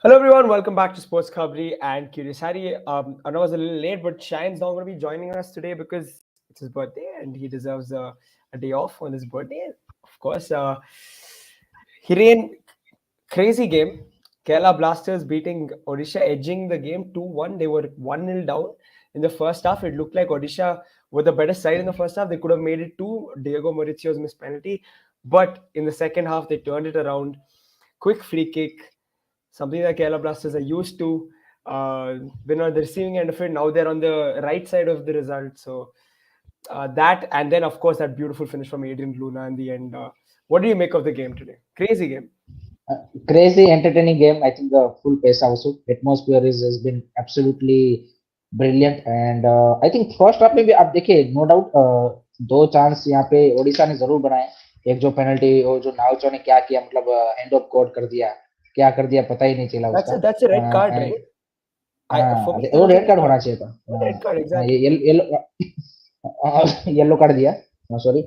Hello everyone, welcome back to SportsKhabri and Curious Harry. I know I was a little late, but Shine's not going to be joining us today because it's his birthday and he deserves a day off on his birthday. Of course, Hiren, crazy game. Kerala Blasters beating Odisha, edging the game 2-1. They were 1-0 down in the first half. It looked like Odisha were the better side in the first half. They could have made it 2. Diego Mauricio's missed penalty. But in the second half, they turned it around. Quick free kick, something that Kerala Blasters are used to. Been on the receiving end of it. Now they're on the right side of the result. So that, and then of course that beautiful finish from Adrian Luna in the end. What do you make of the game today? Crazy game. Crazy entertaining game. I think the full pace also atmosphere has been absolutely brilliant and I think first half में भी आप देखिए no doubt दो chance यहाँ पे ओडिशा ने जरूर बनाए. एक जो पेनल्टी और जो नाउचो ने क्या किया मतलब हैंड ऑफ गॉड कर दिया, क्या कर दिया पता ही नहीं चला उसका. That's a red card, and right? For हाँ me, that वो was a red red card card. होना चाहिए था. Red card, ये exactly. येलो येलो कार्ड दिया. सॉरी.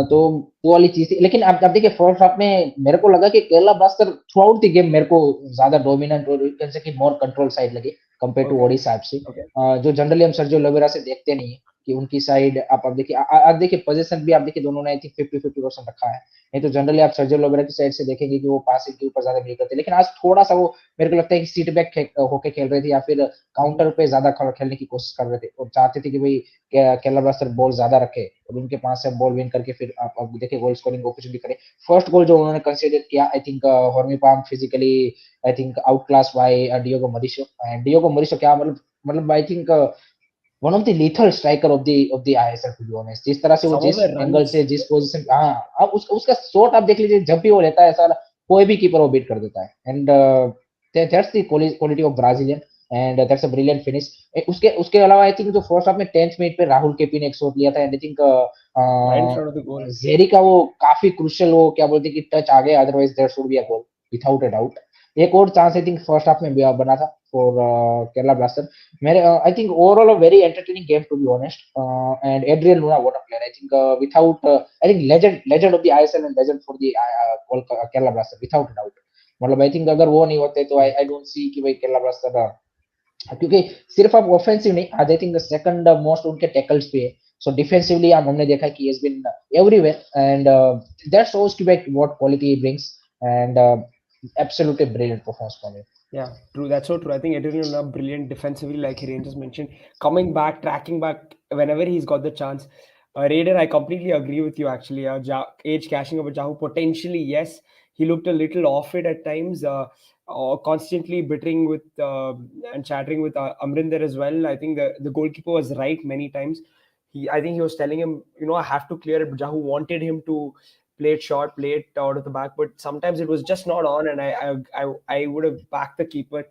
तो वो वाली चीज थी लेकिन आप देखिए फर्स्ट हाफ में मेरे को लगा कि Kerala Blaster throughout the game मेरे को ज्यादा डोमिनेंट और कैसे कि मोर कंट्रोल साइड लगी compare to Okay. Odisha FC. Okay. जो जनरली हम सर्जियो लोवेरा से देखते नहीं है कि उनकी साइड आप देखिए आप देखिए पोजीशन भी आप देखिए दोनों ने आई थिंक 50-50% रखा है. नहीं तो जनरली आप सर्जियो लोवेरा की साइड से देखेंगे कि वो पासिंग के ऊपर ज्यादा बिलीव करते हैं लेकिन आज थोड़ा सा वो मेरे को लगता है कि सीट बैक होके खेल रहे थे या फिर काउंटर पे ज्यादा खेलने की कोशिश कर रहे थे और चाहते थे कि भाई केरला ब्लास्टर बॉल ज्यादा रखे और उनके पास से बॉल विन करके फिर आप देखिए गोल स्कोरिंग अपॉर्चुनिटी करे. फर्स्ट गोल जो उन्होंने कंसीडर किया I think Hormipam physically I think out class by Diogo Mauricio and Diogo Mauricio क्या मतलब I think one of the lethal striker of the ISL to be honest. जिस तरह से वो Some of जिस the एंगल runs. से जिस position हाँ अब उसका शॉट आप देख लीजिए जब भी वो लेता है सारा कोई भी कीपर वो बीट कर देता है. And that's the quality of Brazilian and that's a brilliant finish. उसके उसके अलावा आई थिंक जो फर्स्ट हाफ में 10th मिनट पे राहुल केपी ने एक शॉट लिया था and I think Right in front of the goal. Jerry का वो काफी क्रूशियल वो क्या बोलते हैं कि टच आ गया otherwise there should be a goal without a doubt. एक और chance I think first half में बना था फॉर केरला ब्लास्टर. मेरे I think overall a very entertaining game to be honest. And Adrian Luna what a player I think without I think legend of the ISL and legend for the Kerala Blaster without doubt. मतलब I think अगर वो नहीं होते तो I don't see कि भाई Kerala blaster क्योंकि सिर्फ आप ऑफेंसिव नहीं आज आई थिंक सेकंड मोस्ट उनके टैकल्स पे है. सो डिफेंसिवली आप हमने देखा कि has been everywhere and that shows कि what quality he brings and absolutely brilliant performance from him. Yeah, true. That's so true. I think Adrian Luna brilliant defensively, like Hiren just mentioned, coming back, tracking back whenever he's got the chance. Raider, I completely agree with you. Actually, age cashing over Jahu potentially, yes, he looked a little off it at times. Constantly bittering with and chattering with Amrinder as well. I think the goalkeeper was right many times. I think he was telling him, I have to clear it. Jahu wanted him to play it short, play it out of the back, but sometimes it was just not on, and I would have backed the keeper.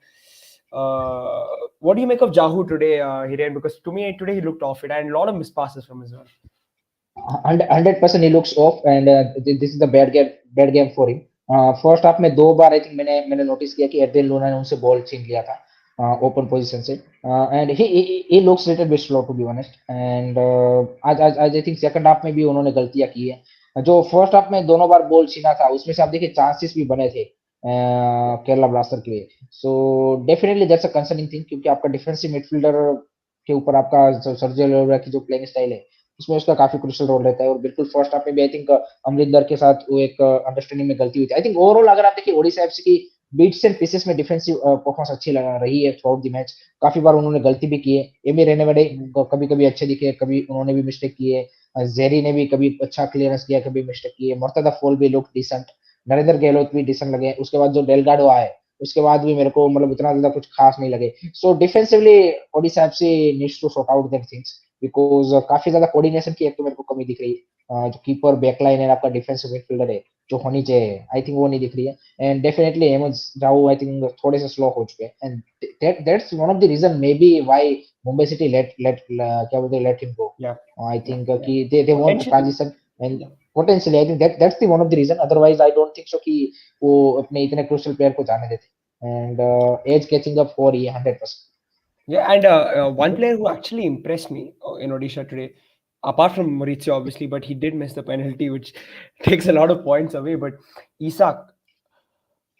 What do you make of Jahu today, Hiren? Because to me today he looked off it, and a lot of missed passes from his well. 100% he looks off and this is the bad game for him. First half में दो बार I think मैंने notice किया कि Adrian Luna ने उनसे ball छीन लिया था ओपन पोजीशन से and he looks little bit slow to be honest. And आज आई थिंक सेकंड हाफ में भी उन्होंने गलतियां की है. जो फर्स्ट हाफ में दोनों बार बॉल छीना था उसमें से आप देखिए चांसेस भी बने थे केरला ब्लास्टर के लिए. सो definitely that's a concerning thing क्योंकि आपका डिफेंसिव मिडफील्डर के ऊपर आपका सर्जियो लोवेरा की जो प्लेइंग स्टाइल है उसमें उसका काफी क्रूशियल रोल रहता है. और बिल्कुल फर्स्ट हाफ में भी आई थिंक अमरिंदर के साथ वो एक अंडरस्टैंडिंग में गलती हुई थी. आई थिंक ओवरऑल अगर आप देखिए ओडिशा एफसी की बीट्स एंड पीसेस में डिफेंसिव परफॉर्मेंस अच्छी लगा रही है थ्रू आउट द मैच. काफी बार उन्होंने गलती भी की है. एमी रेनेवेडे कभी कभी अच्छे दिखे, कभी उन्होंने भी मिस्टेक की है. जेरी ने भी कभी अच्छा क्लियरेंस किया, कभी मिस्टेक की है. मुर्तजा फॉल भी लुक डिसेंट. नरेंद्र गहलोत भी डिसेंट लगे. उसके बाद जो डेलगाडो आए उसके बाद भी मेरे को मतलब उतना ज्यादा कुछ खास नहीं लगे. So defensively Odisha FC needs to sort out their things because काफी ज्यादा कोऑर्डिनेशन की एक तो मेरे को कमी दिख रही है. जो कीपर बैकलाइन है आपका डिफेंसिव मिडफील्डर है जो होनी चाहिए आई थिंक वो नहीं दिख रही है. एंड डेफिनेटली एमएस जाओ आई थिंक थोड़े से स्लो हो चुके हैं and that's one of the reason maybe why Mumbai City let क्या बोलते हैं let him go. Yeah, I yeah, think yeah. कि they want Potentially, transition and yeah. Potentially I think that's the one of the reason. Otherwise I don't think so कि वो अपने इतने crucial player को जाने देते. And as catching up for ये 100%. Yeah, and one player who actually impressed me in Odisha today, apart from Maurizio, obviously, but he did miss the penalty, which takes a lot of points away. But Isak,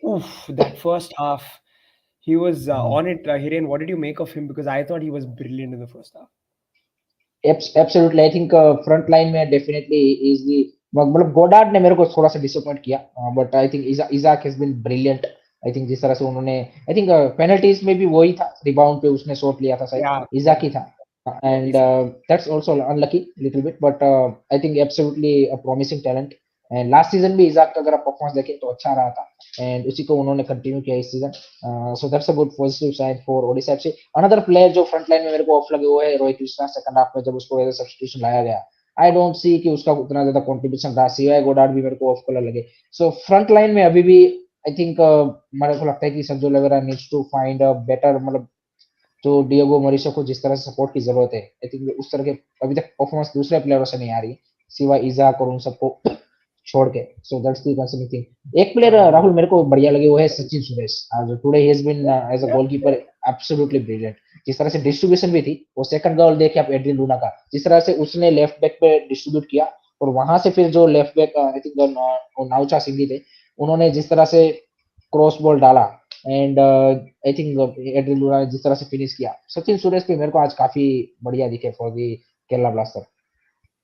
oof, that first half. he was on it. Hiren, what did you make of him? Because I thought he was brilliant in the first half. Absolutely, I think front line में definitely is the मतलब Goddard ने मेरे को थोड़ा सा disappoint किया but I think Isak has been brilliant I think जिस तरह से उन्होंने आई थिंक पेनल्टीज में भी वही था रिबाउंड पे उसने शॉट लिया था शायद Yeah, इजाक yeah, ही था yeah. And that's also unlucky little bit but I think absolutely a promising talent and last season भी इजाक का अगर आप परफॉर्मेंस देखें तो अच्छा रहा था एंड उसी को उन्होंने कंटिन्यू किया इस season so that's a good positive sign for Odisha FC another player जो फ्रंट लाइन में मेरे को ऑफ लगे वो है रोहित कृष्णा सेकंड हाफ में जब उसको एज अ सब्स्टिट्यूशन लाया गया आई डोंट सी कि उसका उतना ज्यादा कंट्रीब्यूशन रहा सिवाय गोडार्ड भी मेरे को ऑफ कलर लगे सो फ्रंट लाइन में अभी भी आई थिंक मेरे को लगता है कि संजू लेवेरा needs to find a better मतलब जो डिएगो मॉरिसो को जिस तरह से सपोर्ट की जरूरत है आई थिंक उस तरह के अभी तक परफॉर्मेंस दूसरे प्लेयरों से नहीं आ रही सिवाय इजाक और उन सबको छोड़ के so that's the concerning thing एक प्लेयर राहुल मेरे को बढ़िया लगे वो है सचिन सुरेश जो today he has been as a Yeah, goalkeeper absolutely brilliant जिस तरह से डिस्ट्रीब्यूशन भी थी वो सेकंड गोल देखे आप एड्रियन लूना का जिस तरह से उसने लेफ्ट बैक पे डिस्ट्रीब्यूट किया और वहां से फिर जो left back I think Naocha Singh थे उन्होंने जिस तरह से क्रॉस बॉल डाला and I think Adrian Luna ने जिस तरह से फिनिश किया सचिन सुरेश भी मेरे को आज काफी बढ़िया दिखे for the Kerala blaster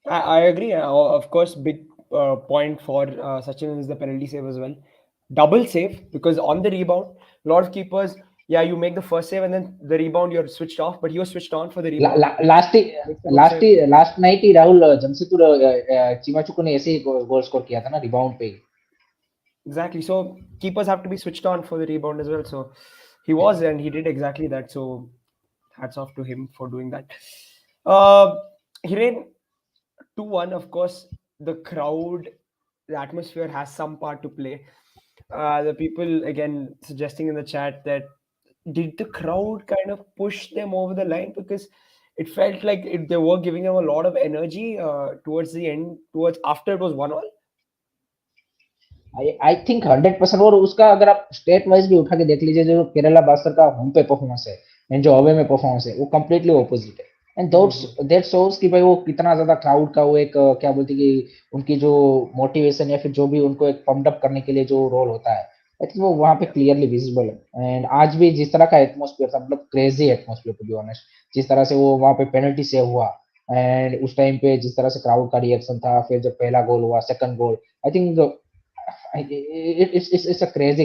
I agree. Of course, big point for Sachin is the penalty save as well. Double save because on the rebound, a lot of keepers, yeah, you make the first save and then the rebound you're switched off, but he was switched on for the rebound. Last Makes a good save. Last night ही Rahul Jamshedpur Chima Chukwu ने ऐसे ही goal score किया था ना rebound पे Exactly. So keepers have to be switched on for the rebound as well. So he was and he did exactly that. So hats off to him for doing that. Uh, Hiren, 2-1, of course, the crowd, the atmosphere has some part to play. The people, again, suggesting in the chat that did the crowd kind of push them over the line because it felt like they were giving them a lot of energy towards the end, towards after it was 1-1. I think 100% और उसका अगर आप state wise भी उठा के देख लीजिए जो केरला ब्लास्टर का होम पे परफॉर्मेंस है एंड जो अवे में परफॉर्मेंस है वो कम्प्लीटली ऑपोजिट है एंड दैट शोज कि भाई वो कितना ज्यादा क्राउड का वो एक क्या बोलते हैं कि उनकी जो मोटिवेशन या फिर जो भी उनको एक पम्प अप करने के लिए जो रोल होता है आई थिंक वो वहाँ पे Yeah. क्लियरली विजिबल है एंड आज भी जिस तरह का एटमोसफियर था मतलब crazy atmosphere to be honest जिस तरह से वो वहाँ पे पेनल्टी सेव हुआ एंड उस टाइम पे जिस तरह से क्राउड का रिएक्शन था फिर जब पहला गोल हुआ second goal I think it's a crazy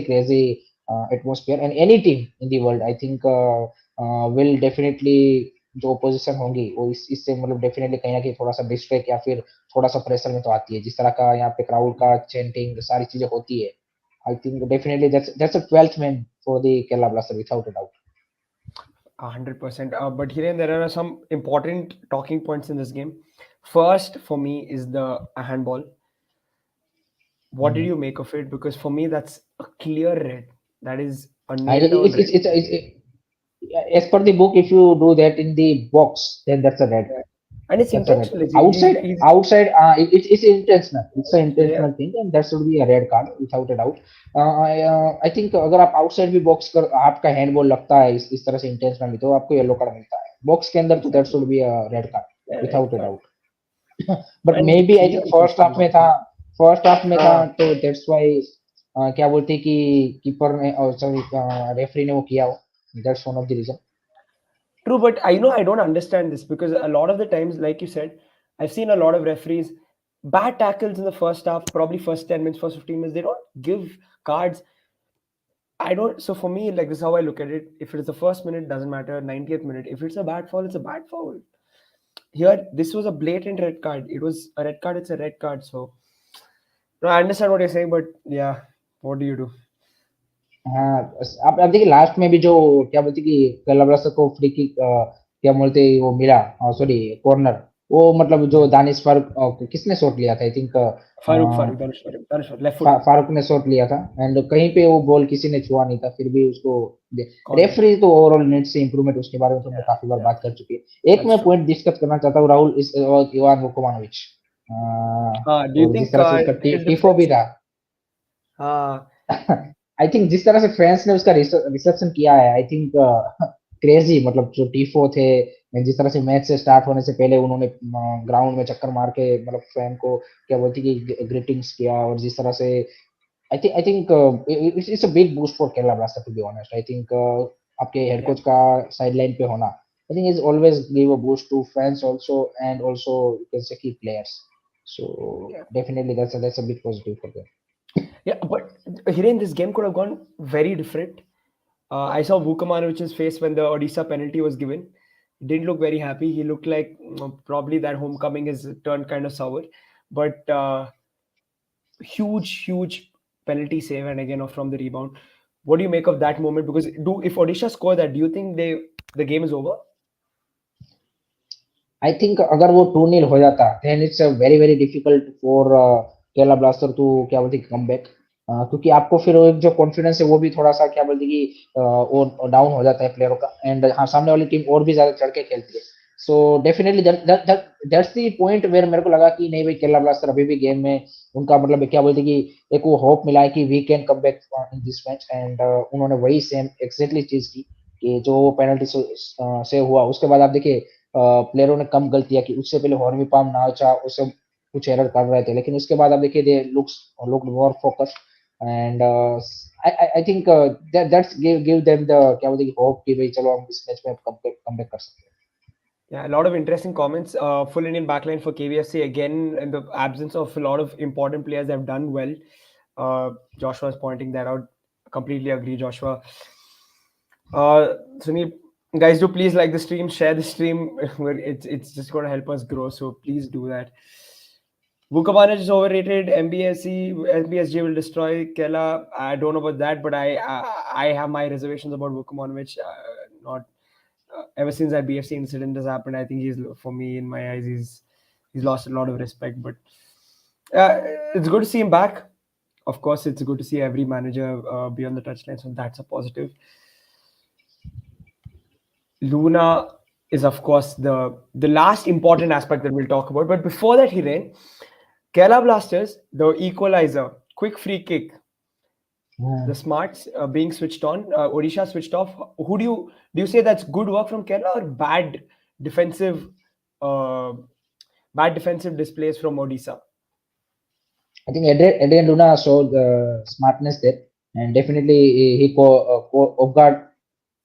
atmosphere and any team in the world I think will definitely जो ओपोजिशन होंगी वो इससे मतलब डेफिनेटली कहीं ना कहीं थोड़ा सा डिस्ट्रैक्ट या फिर थोड़ा सा प्रेशर में तो आती है जिस तरह का यहाँ पे क्राउड का चेंटिंग सारी चीजें होती है I think definitely that's a 12th man for the Kerala Blaster without a doubt 100%. But here and there are some important talking points in this game. First, for me, is the handball. What did you make of it? Because for me, that's a clear red. That is a nailed down red. as per the book if you do that in the box then that's a red. Yeah. And it's That's a red. intentional. Outside, it's intentional. It's an Yeah. intentional thing, and that should be a red card without a doubt. I think अगर आप outside भी box कर आपका handball लगता है इस तरह से intentionally तो आपको yellow card मिलता है. Box के अंदर तो that should be a red card Yeah, red without a card. doubt. But And maybe I clear think because first half में था हाँ, तो that's why क्या बोलते हैं कि कीपर ने और सॉरी रेफरी ने वो किया हो. That's one of the reason. true, but I know I don't understand this because a lot of the times, like you said, I've seen a lot of referees bad tackles in the first half, probably first 10 minutes, first 15 minutes. They don't give cards. I don't. So for me, like this is how I look at it. If it's the first minute, doesn't matter. 90th minute. If it's a bad foul, it's a bad foul. Here, this was a blatant red card. It was a red card. It's a red card. So no, I understand what you're saying, but yeah, what do you do? हाँ आप देखिए last में भी जो क्या बोलते कि कलबरस को फ्री किक क्या बोलते वो मिला सॉरी कॉर्नर वो मतलब जो दानिश फारूक किसने शॉट लिया था I think Farooq, Danush Farooq, left foot. Farooq ने शॉट लिया था एंड कहीं पे वो बॉल किसी ने छुआ नहीं था फिर भी उसको Corner. रेफरी तो ओवरऑल नेट से इंप्रूवमेंट उसके बारे में तो हमने Yeah, काफी बार yeah, बात कर चुकी है एक that's मैं true. पॉइंट डिस्कस करना चाहता हूँ राहुल इस इवान वुकोमानोविच Do you और जिस think तरह से उसका did the टीफो भी defense? था Uh, आई थिंक जिस तरह से फैंस ने उसका रिसेप्शन किया है आई थिंक क्रेजी मतलब जो टीफो थे जिस तरह से मैच से स्टार्ट होने से पहले उन्होंने ग्राउंड में चक्कर मार के मतलब फैन को क्या बोलती कि ग्रीटिंग्स किया और जिस तरह से I think it's a big boost for Kerala Blaster, to be honest. I think आपके head Yeah, coach का sideline पे होना, I think it's always give a boost to fans also, and also you can say key players. So yeah, definitely that's a big positive for them. yeah. But Hiren, this game could have gone very different. I saw Vukomanovic's face when the Odisha penalty was given. He didn't look very happy. He looked like probably that homecoming has turned kind of sour. But huge penalty save and again off from the rebound. What do you make of that moment? Because do if Odisha score that, do you think the game is over? I think अगर वो 2-0 हो जाता, then it's a very very difficult for Kerala blaster to क्या बोलते हैं come back, क्योंकि आपको फिर वो एक जो कॉन्फिडेंस है वो भी थोड़ा सा क्या बोलते हैं कि वो डाउन हो जाता है प्लेयरों का, एंड हाँ सामने वाली टीम और भी ज्यादा चढ़ के खेलती है. So definitely that's the point where मेरे को लगा कि नहीं भाई केरला ब्लास्टर अभी भी गेम में उनका मतलब क्या बोलते हैं कि एक वो होप मिला है कि we can come back in this match, and उन्होंने वही सेम एग्जैक्टली चीज की कि जो पेनल्टी से हुआ उसके बाद आप देखिए प्लेयरों ने कम गलतियां की, उससे पहले हॉर्मी पाम नाचा उससे कुछ एरर कर रहे थे, लेकिन उसके बाद आप देखिए they looked more focus, and I think that's give them the क्या बोलते हैं होप कि भाई चलो हम इस मैच में कम बैक कर सकते हैं. Yeah, a lot of interesting comments. Full Indian backline for KVFC again in the absence of a lot of important players have done well. Joshua is pointing that out. Completely agree, Joshua. Sunil, guys, do please like the stream, share the stream. It's just going to help us grow. So please do that. Vukomanović is overrated. MBSG will destroy Kela. I don't know about that, but I have my reservations about Vukomanović. Not ever since that BFC incident has happened. I think he's for me in my eyes he's lost a lot of respect. But uh, it's good to see him back. Of course, it's good to see every manager be on the touchline, so that's a positive. Luna is of course the last important aspect that we'll talk about. But before that, Hiren, Kerala Blasters, the equalizer, quick free kick, the smarts being switched on, Odisha switched off. Who do you say that's good work from Kerala or defensive, uh, bad defensive displays from Odisha? I think Adrian Luna showed smartness there, and definitely he off guard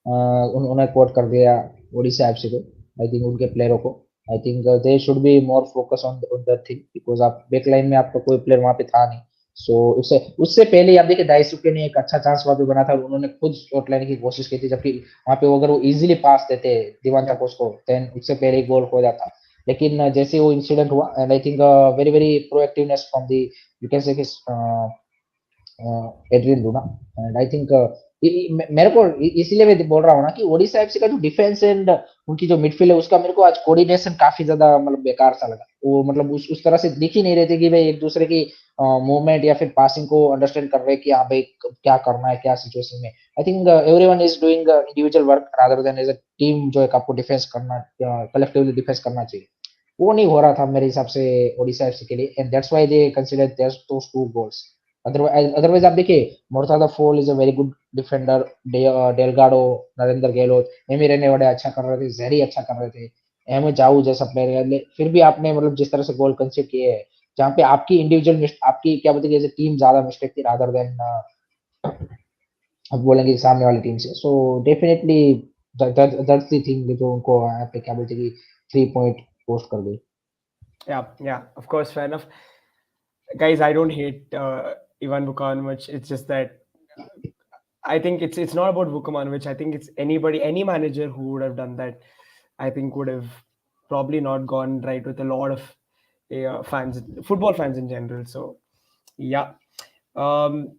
उन्होंने coat कर दिया Odisha FC को, I think उनके प्लेयरों को. आई think they should be more focus on that thing, because आप back line में आपका कोई प्लेयर वहां पे था नहीं. सो उससे उससे पहले आप देखिए दाइसुके ने एक अच्छा चांस वहां पे बना था, उन्होंने खुद शॉट लेने की कोशिश की थी, जबकि वहां पे अगर वो इजीली पास देते दिवान Yeah, तकोस को, देन उससे पहले गोल हो जाता. लेकिन जैसे वो इंसिडेंट हुआ, and I think very very proactiveness from the you can say Adrian Luna, and I think मेरे को इसीलिए मैं बोल रहा हूँ ना कि ओडिशा एफसी का जो डिफेंस एंड उनकी जो मिडफील्ड है उसका मेरे को आज कोऑर्डिनेशन काफी ज्यादा मतलब बेकार सा लगा. वो मतलब उस तरह से दिख ही नहीं रहे थे कि भाई एक दूसरे की मूवमेंट या फिर पासिंग को अंडरस्टैंड कर रहे हैं कि हाँ भाई क्या करना है क्या सिचुएशन में. I think everyone is doing individual work rather than as a team, जो एक आपको डिफेंस करना कलेक्टिवली डिफेंस करना चाहिए, वो नहीं हो रहा था मेरे हिसाब से ओडिशा एफसी के लिए, and that's why they consider those two goals. Otherwise आप देखिए Mourtada Fall is a very good defender, Delgado, Narender Gahlot, Amey रेने बड़े अच्छा कर रहे थे, जेरी अच्छा कर रहे थे, एम जाऊ जैसा प्लेयर है, फिर भी आपने मतलब जिस तरह से गोल कंसीड किए हैं जहाँ पे आपकी इंडिविजुअल आपकी क्या बोलते हैं टीम ज्यादा मिस्टेक थी रादर देन अब बोलेंगे सामने वाली टीम से. सो डेफिनेटली दैट्स द थिंग जो उनको यहाँ पे क्या बोलते हैं कि 3 पॉइंट पोस्ट कर गई. yeah, of course, fair enough. Guys, I don't hate Ivan Vukomanović. It's just that I think it's not about Vukomanović. I think it's anybody, any manager who would have done that, I think would have probably not gone right with a lot of fans, football fans in general. So yeah.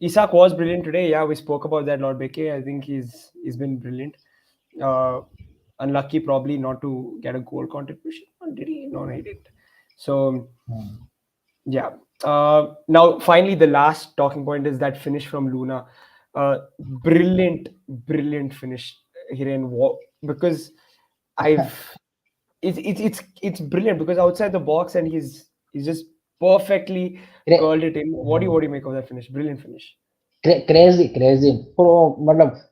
Isak was brilliant today. Yeah, we spoke about that, Lord Beke. I think he's been brilliant. Uh, Unlucky probably not to get a goal contribution. Or did he? No, he didn't. So yeah. Now, finally, the last talking point is that finish from Luna. Brilliant finish, Hiren. Because I've it's brilliant because outside the box and he's just perfectly curled it in. What do you make of that finish? Brilliant finish. Crazy crazy मतलब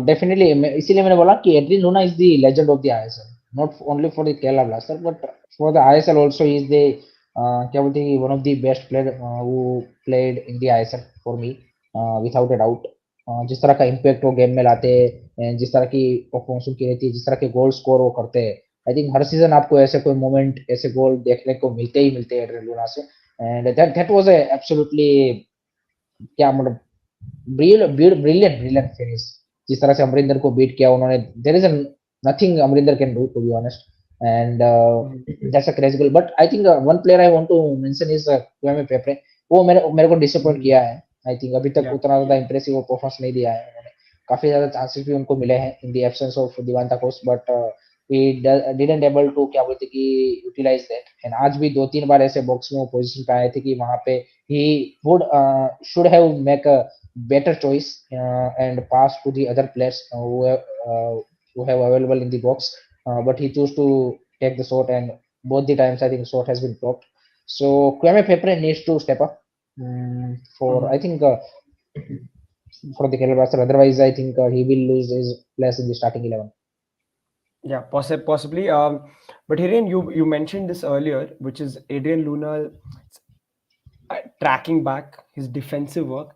definitely इसीलिए मैंने बोला कि Adrian Luna is the legend of the ISL, not only for the Kerala Blaster but for the ISL also is the क्या बोलते हैं, one of the best player वो played in the ISL for me, without a doubt. जिस तरह का impact वो game में लाते हैं, जिस तरह की परफॉर्मेंस उनकी रहती है, जिस तरह के गोल स्कोर वो करते हैं, आई थिंक हर सीजन आपको ऐसे कोई मोमेंट, ऐसे गोल देखने को मिलते ही मिलते हैं एड्रियन लूना से। And that that was absolutely, क्या मतलब, ब्रिलियंट ब्रिलियंट फिनिश। जिस तरह से अमरिंदर को बीट किया उन्होंने, there is nothing Amrinder can do, to be honest. And Mhm. That's a crazy goal. But I think one player I want to mention is Kwame Peprah. वो मेरे मेरे को डिसअपॉइंट Mhm. किया है। आई थिंक अभी तक Yeah. उतना ज्यादा इंप्रेसिव परफॉर्मेंस नहीं दिया है उन्होंने। काफी ज्यादा चांसेस भी उनको मिले हैं in the absence of Diamantakos, but he didn't able to, क्या बोलते कि, यूटिलाइज दैट। एंड आज भी दो तीन बार ऐसे बॉक्स में वो पोजीशन पे आए थे कि वहां पे he would should have make a better choice and pass to the other players who have available in the box, but he chose to take the shot, and both the times I think shot has been blocked. So Kwame Pepre needs to step up, for Mhm. I think for the Kerala Blaster. Otherwise, I think he will lose his place in the starting 11. Yeah, possibly. But Hiren, you mentioned this earlier, which is Adrian Luna tracking back his defensive work,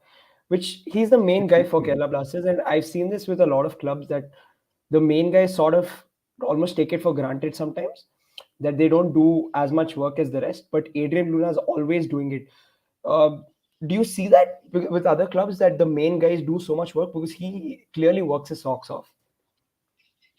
which he's the main guy for Kerala Blasters, and I've seen this with a lot of clubs that the main guys sort of almost take it for granted sometimes that they don't do as much work as the rest, but Adrian Luna is always doing it. Uh, do you see that with other clubs that the main guys do so much work because he clearly works his socks off?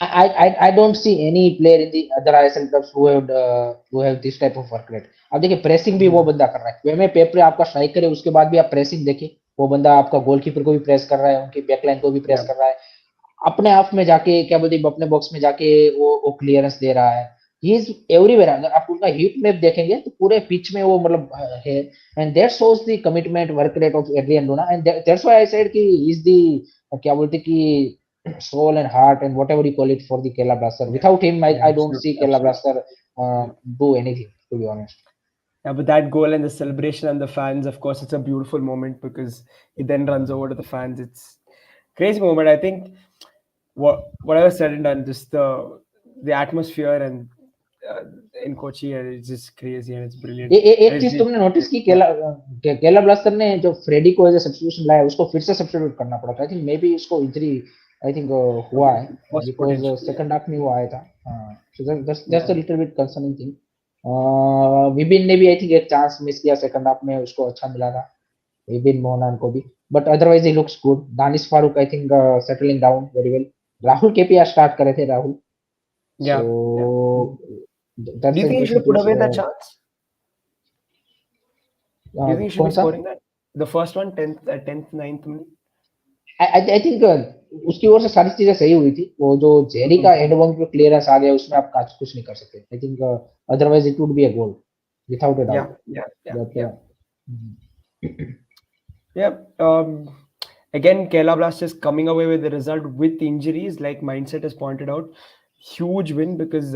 I don't see any player in the other ISL clubs who have this type of work rate. अब देखिए pressing भी वो Mhm. बंदा कर रहा है, वेमे पेपरे आपका striker है, उसके बाद भी आप प्रेसिंग देखिए, वो बंदा आपका गोलकीपर को भी प्रेस कर रहा है, उनकी बैकलाइन को भी प्रेस Yeah. कर रहा है, अपने आप में जाके, क्या बोलते हैं, अपने बॉक्स में जाके वो क्लियरेंस दे रहा है। He is everywhere. अगर आप उनका हीट मैप देखेंगे तो पूरे पिच में वो मतलब है। And that shows the commitment work rate of Adrian Luna, and that's why I said कि इज द, क्या बोलते हैं कि, soul and heart and whatever you call it for the Kerala Blaster. Yeah. Without him, Yeah. I don't Absolutely. see Kerala Absolutely. Blaster Yeah. do anything, to be honest. Yeah, but that goal and the celebration and the fans, of course, it's a beautiful moment because he then runs over to the fans. It's crazy moment. I think whatever said and done, just the atmosphere and uh, in Kochi, it's just crazy and it's brilliant. एक And चीज तुमने notice की, yeah, Kerala blaster ने जो Freddy को as a substitution लाया, उसको फिर से सब्स्टिट्यूट करना पड़ा था। आई थिंक मे बी उसको इंजरी, आई थिंक हुआ है, was because potentially second half में वो आया था। So that's yeah. A little bit concerning thing. Vipin ने भी आई थिंक एक चांस मिस किया सेकंड हाफ में, उसको अच्छा मिला था, विपिन मोहनन को भी। But otherwise he looks good. Danish Farooq I think settling down very well. Rahul KPR start करे थे, राहुल। सो Yeah, yeah. Mhm. Do that's you the think he should interesting have put piece. away that chance? Do you think he should कौन be सा? scoring that? The first one, 10th, 9th minute? I think उसकी ओर से सारी चीजें सही हुई थी। वो जो जेरी का Mhm. एंड वन पे क्लियरेंस आ गया, उसमें आप कुछ नहीं कर सकते। I think otherwise it would be a goal, without a Yeah, doubt. yeah, yeah, but yeah. Yeah. Again, Kerala Blasters coming away with the result with injuries, like Mindset has pointed out. Huge win because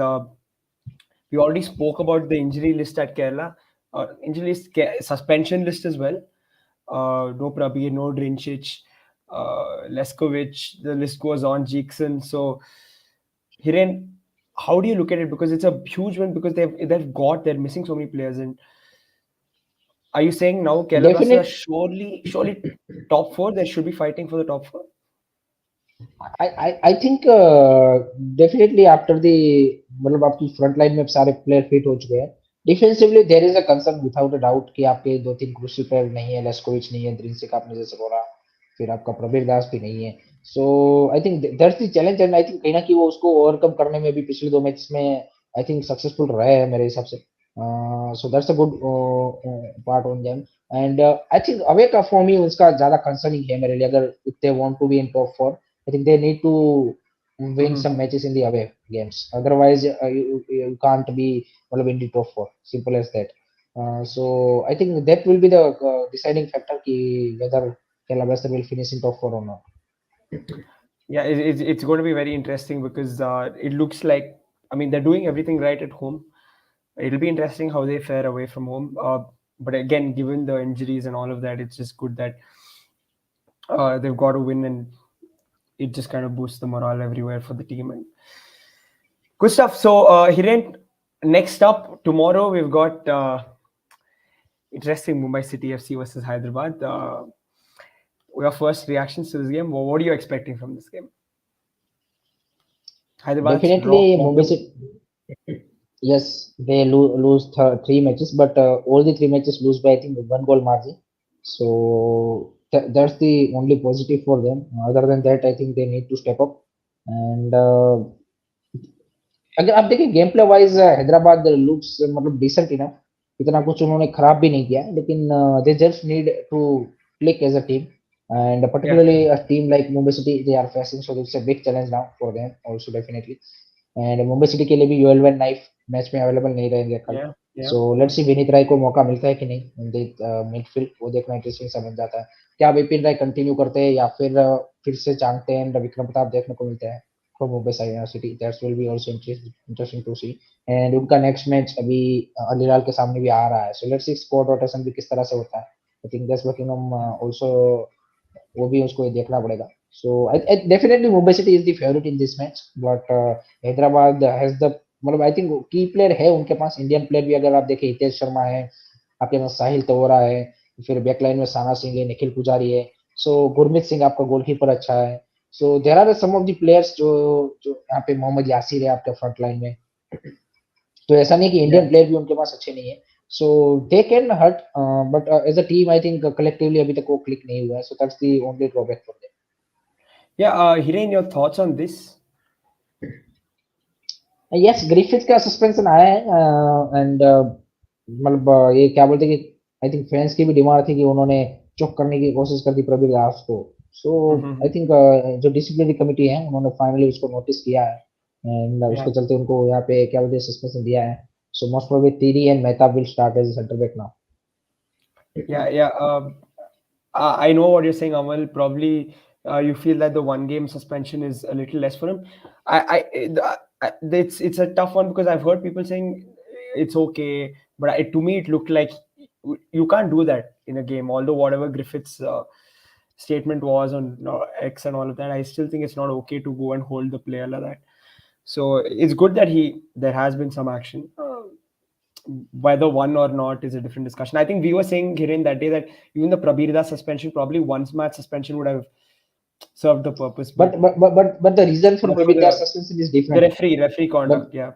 we already spoke about the injury list at Kerala. Injury list, suspension list as well. No Prabir, no Drincic, Leskovic, the list goes on, Jackson. So, Hiren, how do you look at it? Because it's a huge win because they're missing so many players. And are you saying now Kerala Blasters are definite surely top four? They should be fighting for the top four. I think definitely after the, मतलब आपकी front line में सारे player fit हो चुके हैं। Defensively there is a concern without a doubt कि आपके दो तीन क्रूशियल प्लेयर नहीं है, लेस्कोविच नहीं है, द्रिंसिक आपने जैसे बोला, फिर आपका प्रबीर दास भी नहीं है। So I think that's the challenge, and I think कहीं ना कहीं वो उसको ओवरकम करने में भी पिछले दो मैच में आई थिंक सक्सेसफुल रहे हैं मेरे हिसाब से। So that's a good part on them. And I think away का फॉर्म ही उसका ज्यादा कंसर्निंग है मेरे लिए। अगर if they want to be in top four, I think they need to win Mhm. some matches in the away games. Otherwise, you can't be well in the top four. Simple as that. So I think that will be the deciding factor ki whether Kerala Blaster will finish in top four or not. Yeah, it's going to be very interesting because it looks like, I mean, they're doing everything right at home. It'll be interesting how they fare away from home. But again, given the injuries and all of that, it's just good that they've got to win, and it just kind of boosts the morale everywhere for the team. And good stuff. So, Hiren, next up tomorrow we've got Interesting Mumbai City FC versus Hyderabad. Your first reactions to this game? What are you expecting from this game? Hyderabad's draw Definitely, Mumbai problem. City. Yes, they lose three matches, but all the three matches lose by I think one goal margin. So that's the only positive for them. Other than that, I think they need to step up. And अगर आप देखिए game play wise Hyderabad looks मतलब decent enough, इतना कुछ उन्होंने खराब भी नहीं किया, लेकिन they just need to click as a team. And Yeah, particularly a team like Mumbai City, they are facing, so it's a big challenge now for them also definitely. And Mumbai city के लिए भी Yoell van Nieff match में available नहीं रहेंगे कल. yeah, yeah, so let's see Vinit Rai को मौका मिलता है कि नहीं इन द मिडफील्ड, वो देखना इंटरेस्टिंग समझ जाता है. क्या विपिन राय कंटिन्यू करते हैं या फिर फिर से चांगते हैं विक्रम प्रताप देखने को मिलते हैं from Mumbai city. That's will be also interesting to see. And उनका नेक्स्ट मैच अभी अलीलाल के सामने भी आ रहा है, so let's see squad rotation भी किस तरह से होता है. I think that's Buckingham also, वो भी उसको देखना पड़ेगा. So I definitely Mumbai City is the favorite in this match, but Hyderabad has the मतलब आई थिंक की प्लेयर है उनके पास, इंडियन प्लेयर भी अगर आप देखें हितेश शर्मा है, आपके पास साहिल तोरा है, फिर बैकलाइन में साना सिंह है, निखिल पुजारी है, सो गुरमीत सिंह आपका गोलकीपर अच्छा है. So there are some of the players जो जो यहाँ पे मोहम्मद यासिर है आपके फ्रंट लाइन में. तो ऐसा नहीं कि yeah. इंडियन प्लेयर भी उनके पास अच्छे नहीं है. So they can hurt, but as a team I think collectively अभी तक वो क्लिक नहीं हुआ है. So that's the only drawback for them. Yeah, Hiren, your thoughts on this? Yes, Griffith का सस्पेंशन आया है. एंड मतलब ये क्या बोलते हैं कि आई थिंक फैंस की भी डिमांड थी कि उन्होंने चुप करने की कोशिश कर दी प्रवीण दास को. सो आई Mm-hmm. थिंक जो डिसिप्लिनरी कमिटी है उन्होंने फाइनली उसको नोटिस किया है, एंड Yeah, उसके चलते उनको यहाँ पे क्या बोलते हैं सस्पेंशन दिया है. So most probably Tiri and Mehta will start as centre back now. yeah, yeah. I know what you're saying, Amal. Probably you feel that the one game suspension is a little less for him. It's a tough one because I've heard people saying it's okay, but to me it looked like you can't do that in a game. Although whatever Griffith's statement was on X and all of that, I still think it's not okay to go and hold the player like that. So it's good that there has been some action. Whether one or not is a different discussion. I think we were saying, Hiren, that day that even the Prabirda suspension, probably once match suspension would have served the purpose. But but the reason for whatever Praveen Das suspension is the different. referee but conduct, yeah,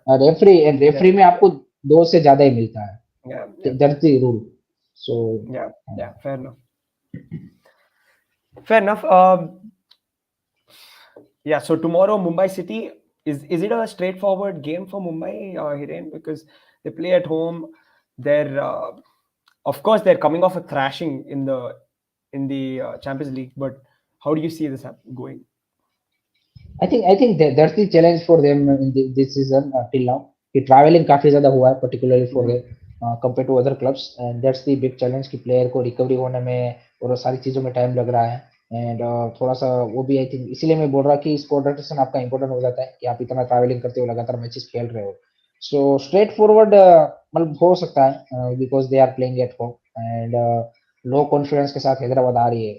referee में आपको दो से ज्यादा ही मिलता है, yeah, yeah, that's the rule. So yeah. Fair enough. Fair enough. Yeah. So tomorrow, Mumbai City is it a straightforward game for Mumbai, Hiren? Because they play at home. They're of course they're coming off a thrashing in the Champions League. But how do you see this going? I think that's the challenge for them in this season till now. कि travelling काफी ज्यादा हुआ है particularly for Mhm. them compared to other clubs, and that's the big challenge कि player को recovery होने में और सारी चीजों में टाइम लग रहा है. एंड थोड़ा सा वो भी आई थिंक इसीलिए मैं बोल रहा कि स्क्वाड रोटेशन आपका इंपॉर्टेंट हो जाता है कि आप इतना ट्रैवलिंग करते हो, लगातार मैचेस खेल रहे हो. सो स्ट्रेट फॉरवर्ड मतलब हो सकता है because they are playing at home, and low confidence के साथ हैदराबाद आ रही है.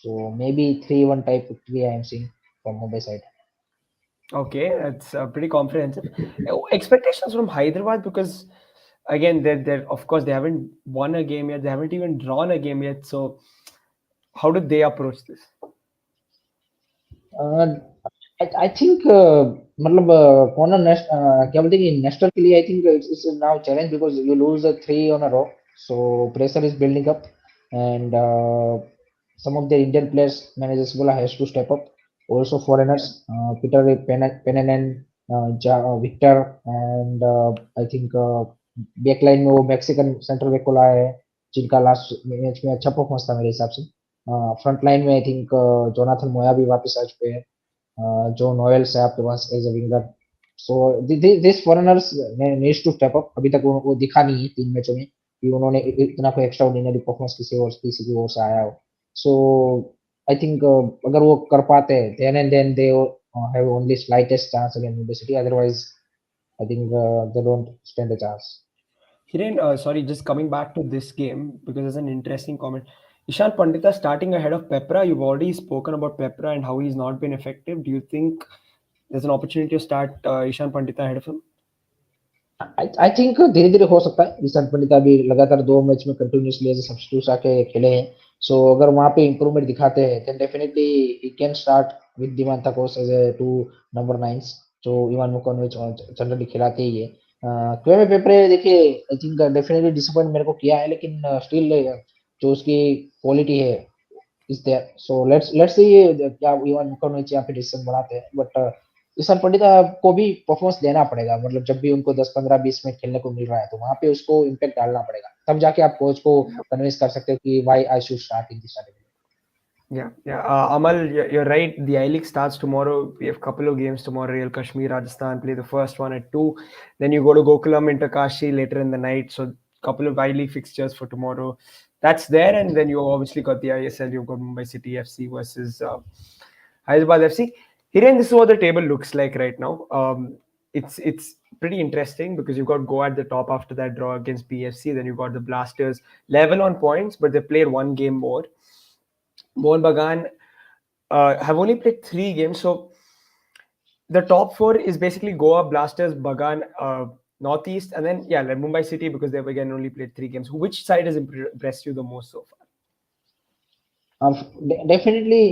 So maybe 3-1 type victory I am seeing from Mumbai side. Okay, that's pretty comprehensive. Expectations from Hyderabad because again, they're of course they haven't won a game yet. They haven't even drawn a game yet. So how do they approach this? I think मतलब कौन क्या बोलते हैं कि national के लिए I think it's now challenge because you lose 3 on a row. So pressure is building up, and some of their Indian players managers bola has to step up. Also foreigners, Yeah. Peter Penanen, Victor, and I think backline में वो Mexican centre back को लाया है जिनका last match में अच्छा performance था मेरे हिसाब से. फ्रंट लाइन में आई थिंक जोनाथन मोया भी वापस आ चुके हैं, जो नोएल्स है आपके पास as a winger. So this foreigners needs to step up. अभी तक वो दिखा नहीं है 3 मैचों में कि उन्होंने इतना कोई एक्स्ट्रा ऑर्डिनरी परफॉर्मेंस किसी की ओर से आया हो. सो आई थिंक अगर वो कर पाते हैं then and then they have only slightest chance against Mumbai city, otherwise I think they don't stand a chance. Hiren, sorry, just coming back to this game because there's an interesting comment. Ishan Pandita starting ahead of Pepra. You've already spoken about Pepra and how he's not been effective. Do you think there's an opportunity to start Ishan Pandita ahead of him? I think धीरे धीरे हो सकता है। ईशान पंडित अभी लगातार 2 match में continuously as substitute आके खेले हैं। सो अगर वहां पे इंप्रूवमेंट दिखाते हैं then definitely he can start with Diamantakos as a 2 number 9 जो इवान मुकोनोविच जनरली खिलाते ही है। क्वेमे पेपरे देखिए आई थिंक डेफिनेटली डिसअपॉइंट मेरे को किया है, लेकिन स्टिल जो उसकी क्वालिटी है is there. So let's see क्या इवान मुकोनोविच यहाँ पे डिसीजन बनाते हैं। बट ईशान पंडित को भी परफॉर्मेंस देना पड़ेगा, मतलब जब भी उनको 10 15 20 मिनट खेलने को मिल रहा है तो वहां पे उसको इम्पैक्ट डालना पड़ेगा, तब जाके आप कोच को कन्विंस कर सकते हो कि why I should start in this starting. Yeah, yeah. Amal, you're right. The I League starts tomorrow. We have a couple of games tomorrow. Real Kashmir, Rajasthan play the first one at 2. Then you go to Gokulam Interkashi later in the night. So couple of I League fixtures for tomorrow. That's there, and then you obviously got the ISL. You've got Mumbai City FC versus Hyderabad FC. Hiren, this is what the table looks like right now. It's pretty interesting because you've got Goa at the top after that draw against PFC. Then you've got the Blasters level on points, but they played one game more. Mohun Bagan have only played 3 games. So the top four is basically Goa, Blasters, Bagan, Northeast, and then yeah, like Mumbai City because they've again only played 3 games. Which side has impressed you the most so far? Definitely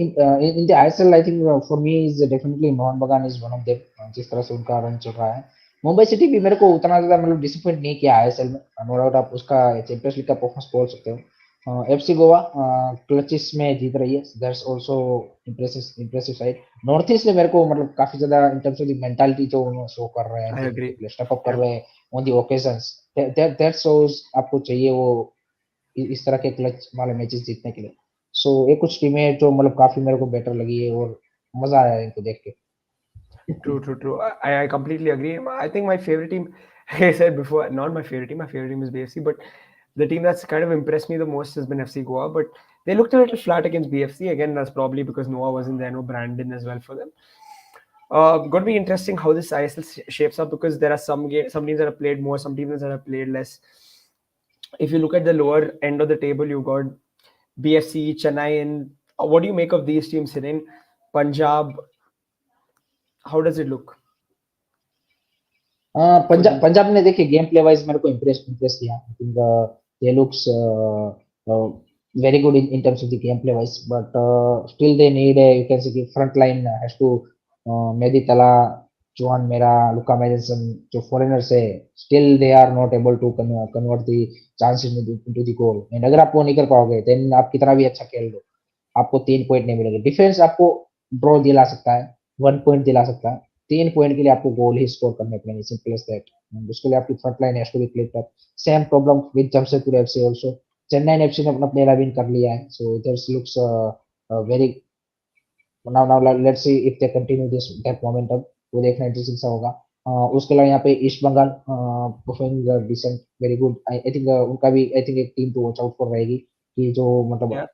in the ISL, I think for me is definitely Mohan बगान is one of them, जिस तरह से उनका run चल रहा है। Mumbai city भी मेरे को उतना ज्यादा मतलब डिसअपॉइंट नहीं किया आईएसएल में, नो डाउट आप उसका चैंपियंस लीग का परफॉर्मेंस बोल सकते हो। एफसी गोवा क्लचेस में जीत रही है, that's also impressive side. North east ने मेरे को मतलब काफी ज्यादा in terms of the mentality जो उन्होंने शो कर रहे हैं, I agree. स्टेप अप कर Yeah. रहे हैं on the occasions, that shows आपको चाहिए वो इस तरह के क्लच वाले मैचेस जीतने के लिए। सो ये कुछ टीमें जो मतलब काफी मेरे को बेटर लगी है और मजा आया इनको देख के। True, true, true. I completely agree. I think my favorite team, like I said before, not my favorite team. My favorite team is BFC, but the team that's kind of impressed me the most has been FC Goa. But they looked a little flat against BFC. Again, that's probably because Noah wasn't there, no Brandon as well for them. Going to be interesting how this ISL shapes up because there are some teams that have played more, some teams that have played less. If you look at the lower end of the table, you've got BFC, Chennai, and what do you make of these teams sitting? Punjab, how does it look for Punjab these? Punjab ने देखिए game play wise मेरे को impress impress किया। I think they looks very good in terms of the gameplay wise, but still they need a, you can say front line has to Mehdi Tala, Johan Mera, Luka Madison, जो foreigners है, still they are not able to convert the chances into the goal, and अगर आप वो नहीं कर पाओगे then आप कितना भी अच्छा खेल लो आपको 3 पॉइंट नहीं मिलेंगे। डिफेंस आपको ड्रॉ दिला सकता है, 1 पॉइंट दिला सकता है, 3 पॉइंट के लिए आपको गोल ही स्कोर करने पड़ेंगे, सिंपल एज दैट। उसके लिए आपकी front line has to be clear up. Same problem with Jamshedpur FC also. Chennai FC ने अपना पहला विन कर लिया है, so this looks very now let's see if they continue this that momentum, वो देखना इंटरेस्टिंग सा होगा। उसके अलावा यहाँ पे east Bengal performing decent very good. I think उनका भी आई थिंक एक team to watch out for रहेगी कि जो मतलब Yeah.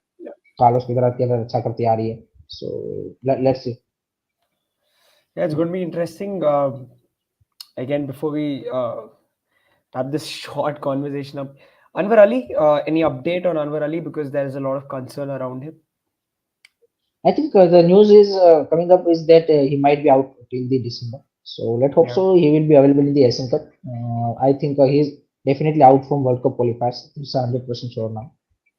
कार्लोस की तरह अच्छा करती आ रही है। So let's C. Yeah, it's going to be interesting. Again, before we wrap this short conversation up, Anwar Ali, any update on Anwar Ali? Because there's a lot of concern around him. I think the news is coming up is that he might be out till the December. So let's hope Yeah. so. He will be available in the Asian Cup. I think he's definitely out from World Cup qualifiers. It's 100% sure now.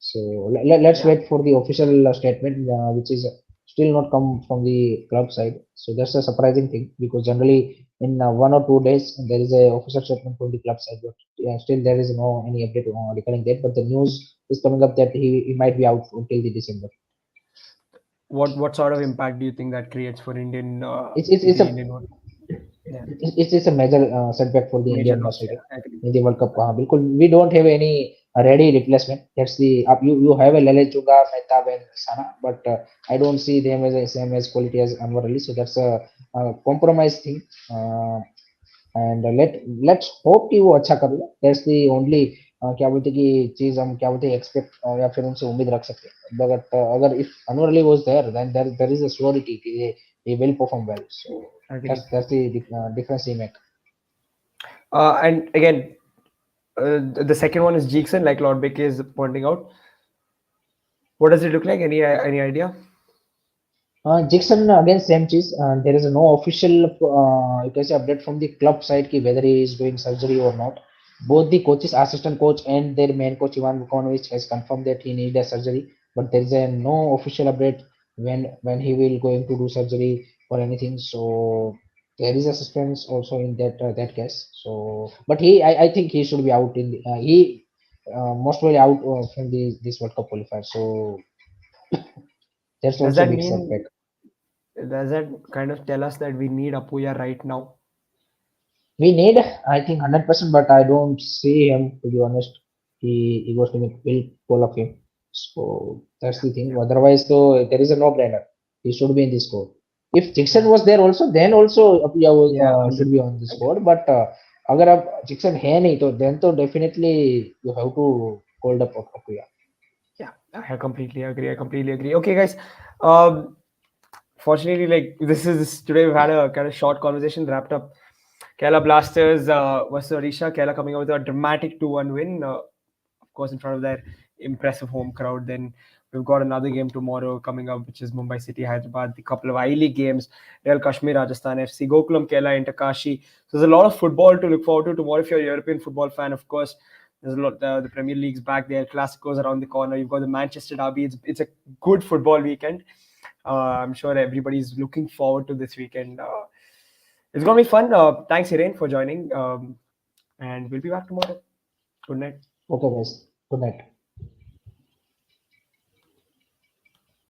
So let's Yeah. wait for the official statement, which is still not come from the club side. So that's a surprising thing because generally in 1 or 2 days there is a official statement from the club side, but still there is no any update regarding that. But the news is coming up that he might be out until the December. What sort of impact do you think that creates for Indian It's the a Indian one? Yeah. it's a major setback for the Major Indian loss. national Yeah. team I agree. in the World Cup। बिल्कुल we don't have any ready replacement. That's the you have a Lele Chuga, Mehtab and Sana, but I don't see them as the same as quality as Anwar Ali. So that's a compromise thing, and let's hope कि वो अच्छा कर ले। That's the only क्या बोलते कि चीज हम क्या बोलते एक्सपेक्ट या फिर उनसे उम्मीद रख सकते हैं। बट अगर if Anwar Ali was there, then there is a surety कि he will perform well. So I agree. that's the difference he make. And again, the second one is Jeekson, like Lord Beck is pointing out. What does it look like? Any idea? Jackson against same cheese. There is no official you can say update from the club side ki whether he is doing surgery or not. Both the coaches, assistant coach and their main coach Ivan Vukomanović has confirmed that he need a surgery, but there is a no official update when he will going to do surgery or anything. So there is a suspense also in that case. So, but I think he should be out in the, he most probably out from this World Cup qualifier. So that's Does also that big mean, setback. does that kind of tell us that we need Apuya right now? We need, I think, 100%, but I don't see him, to be honest. He was doing will pull of him. So that's Yeah, the thing. yeah, Otherwise, though, there is a no-brainer. He should be in the squad. If Jackson yeah, was there also, then also Apiya yeah, should be 100%. on the squad. But अगर अब Jackson है नहीं तो then तो definitely you have to hold up Apiya. Yeah, I completely agree. I completely agree. Okay, guys. Um, Fortunately, like this today we've had a kind of short conversation wrapped up. Kerala Blasters versus Odisha. Kerala coming out with a dramatic 2-1 win. Of course, in front of their impressive home crowd. Then we've got another game tomorrow coming up, which is Mumbai City, Hyderabad. The couple of I-League games, Real Kashmir, Rajasthan FC, Gokulam, Kerala, Interkashi. So there's a lot of football to look forward to tomorrow. If you're a European football fan, of course, there's a lot. The Premier League's back there. Clásicos around the corner. You've got the Manchester derby. It's a good football weekend. I'm sure everybody's looking forward to this weekend. It's gonna be fun. Thanks, Hiren, for joining. And we'll be back tomorrow. Good night. Okay, guys. Good night.